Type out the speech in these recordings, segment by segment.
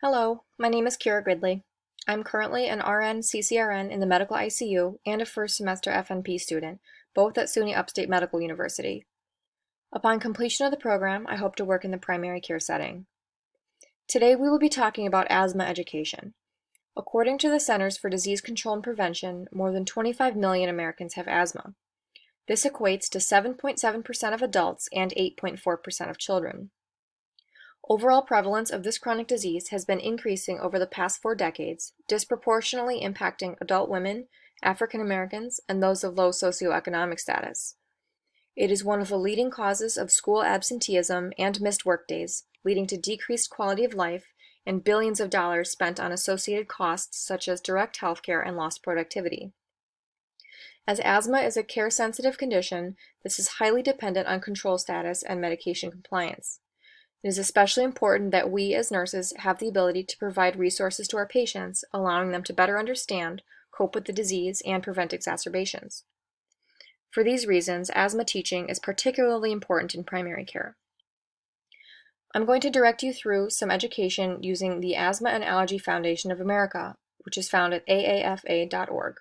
Hello, my name is Kira Gridley. I'm currently an RN CCRN in the medical ICU and a first semester FNP student, both at SUNY Upstate Medical University. Upon completion of the program, I hope to work in the primary care setting. Today we will be talking about asthma education. According to the Centers for Disease Control and Prevention, more than 25 million Americans have asthma. This equates to 7.7% of adults and 8.4% of children. Overall prevalence of this chronic disease has been increasing over the past 4 decades, disproportionately impacting adult women, African Americans, and those of low socioeconomic status. It is one of the leading causes of school absenteeism and missed workdays, leading to decreased quality of life and billions of dollars spent on associated costs such as direct healthcare and lost productivity. As asthma is a care-sensitive condition, this is highly dependent on control status and medication compliance. It is especially important that we as nurses have the ability to provide resources to our patients, allowing them to better understand, cope with the disease, and prevent exacerbations. For these reasons, asthma teaching is particularly important in primary care. I'm going to direct you through some education using the Asthma and Allergy Foundation of America, which is found at AAFA.org.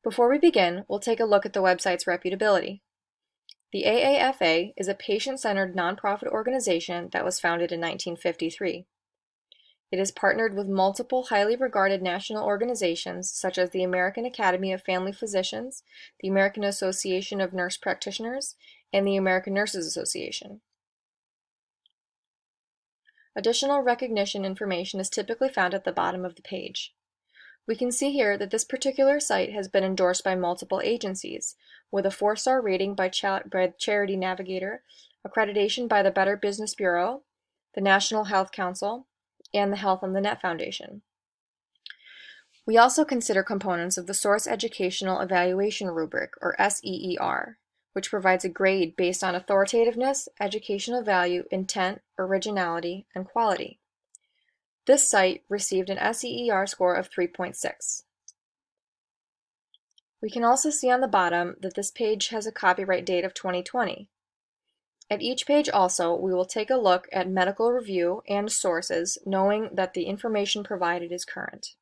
Before we begin, we'll take a look at the website's reputability. The AAFA is a patient-centered nonprofit organization that was founded in 1953. It is partnered with multiple highly regarded national organizations such as the American Academy of Family Physicians, the American Association of Nurse Practitioners, and the American Nurses Association. Additional recognition information is typically found at the bottom of the page. We can see here that this particular site has been endorsed by multiple agencies, with a 4-star rating by Charity Navigator, accreditation by the Better Business Bureau, the National Health Council, and the Health on the Net Foundation. We also consider components of the Source Educational Evaluation Rubric, or SEER, which provides a grade based on authoritativeness, educational value, intent, originality, and quality. This site received an SEER score of 3.6. We can also see on the bottom that this page has a copyright date of 2020. At each page also, we will take a look at medical review and sources, knowing that the information provided is current.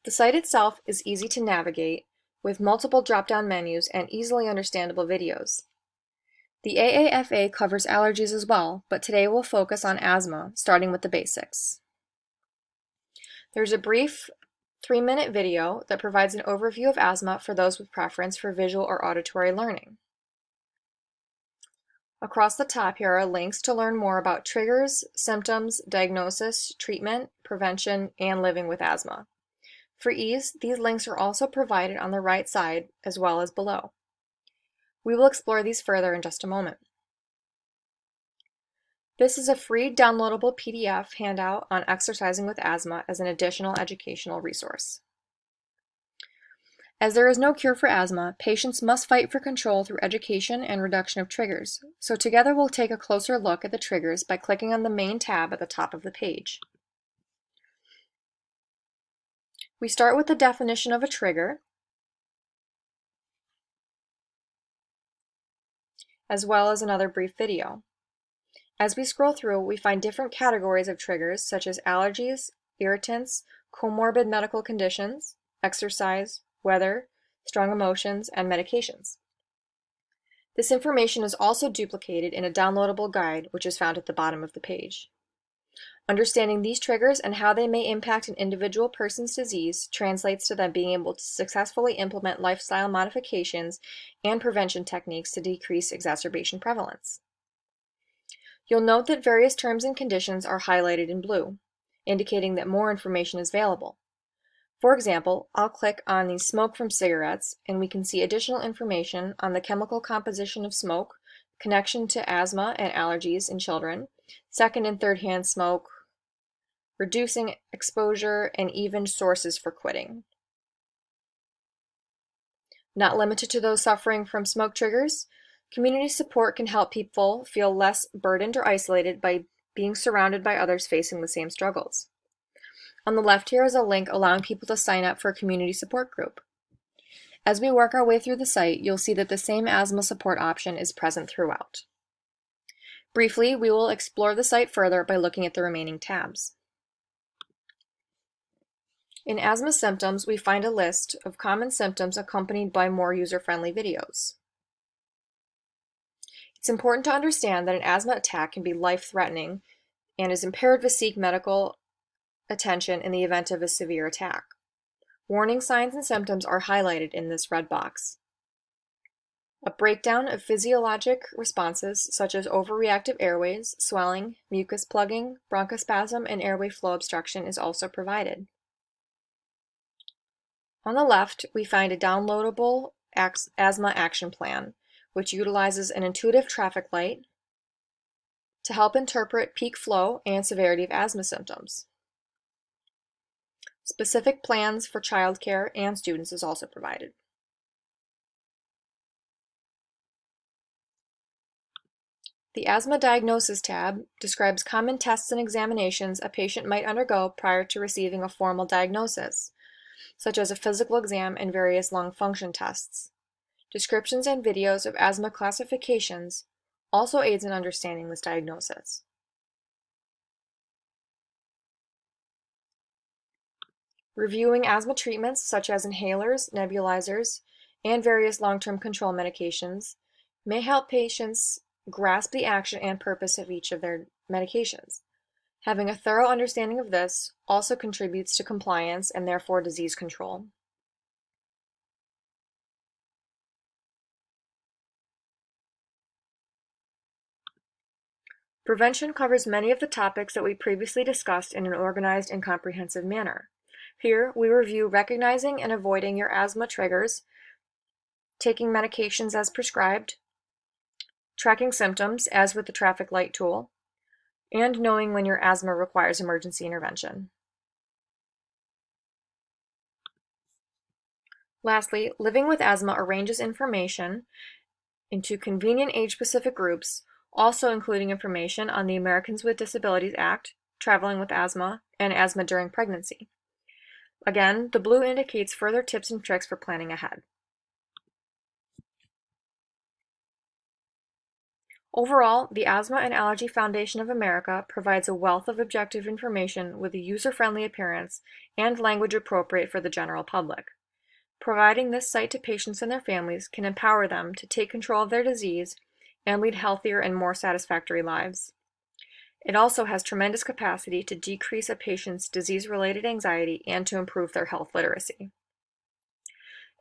The site itself is easy to navigate, with multiple drop-down menus and easily understandable videos. The AAFA covers allergies as well, but today we'll focus on asthma, starting with the basics. There's a brief 3-minute video that provides an overview of asthma for those with preference for visual or auditory learning. Across the top here are links to learn more about triggers, symptoms, diagnosis, treatment, prevention, and living with asthma. For ease, these links are also provided on the right side as well as below. We will explore these further in just a moment. This is a free downloadable PDF handout on exercising with asthma as an additional educational resource. As there is no cure for asthma, patients must fight for control through education and reduction of triggers. So together we'll take a closer look at the triggers by clicking on the main tab at the top of the page. We start with the definition of a trigger, as well as another brief video. As we scroll through, we find different categories of triggers such as allergies, irritants, comorbid medical conditions, exercise, weather, strong emotions, and medications. This information is also duplicated in a downloadable guide, which is found at the bottom of the page. Understanding these triggers and how they may impact an individual person's disease translates to them being able to successfully implement lifestyle modifications and prevention techniques to decrease exacerbation prevalence. You'll note that various terms and conditions are highlighted in blue, indicating that more information is available. For example, I'll click on the smoke from cigarettes, and we can see additional information on the chemical composition of smoke, connection to asthma and allergies in children, second and third-hand smoke, reducing exposure, and even sources for quitting. Not limited to those suffering from smoke triggers, community support can help people feel less burdened or isolated by being surrounded by others facing the same struggles. On the left here is a link allowing people to sign up for a community support group. As we work our way through the site, you'll see that the same asthma support option is present throughout. Briefly, we will explore the site further by looking at the remaining tabs. In asthma symptoms, we find a list of common symptoms accompanied by more user-friendly videos. It's important to understand that an asthma attack can be life-threatening and is imperative to seek medical attention in the event of a severe attack. Warning signs and symptoms are highlighted in this red box. A breakdown of physiologic responses such as overreactive airways, swelling, mucus plugging, bronchospasm, and airway flow obstruction is also provided. On the left, we find a downloadable asthma action plan, which utilizes an intuitive traffic light to help interpret peak flow and severity of asthma symptoms. Specific plans for childcare and students is also provided. The Asthma Diagnosis tab describes common tests and examinations a patient might undergo prior to receiving a formal diagnosis, such as a physical exam and various lung function tests. Descriptions and videos of asthma classifications also aids in understanding this diagnosis. Reviewing asthma treatments such as inhalers, nebulizers, and various long-term control medications may help patients grasp the action and purpose of each of their medications. Having a thorough understanding of this also contributes to compliance and therefore disease control. Prevention covers many of the topics that we previously discussed in an organized and comprehensive manner. Here, we review recognizing and avoiding your asthma triggers, taking medications as prescribed, tracking symptoms, as with the traffic light tool, and knowing when your asthma requires emergency intervention. Lastly, Living with Asthma arranges information into convenient age-specific groups, also including information on the Americans with Disabilities Act, traveling with asthma, and asthma during pregnancy. Again, the blue indicates further tips and tricks for planning ahead. Overall, the Asthma and Allergy Foundation of America provides a wealth of objective information with a user-friendly appearance and language appropriate for the general public. Providing this site to patients and their families can empower them to take control of their disease and lead healthier and more satisfactory lives. It also has tremendous capacity to decrease a patient's disease-related anxiety and to improve their health literacy.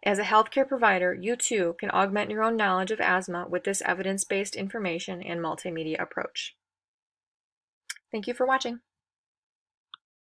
As a healthcare provider, you too can augment your own knowledge of asthma with this evidence-based information and multimedia approach. Thank you for watching.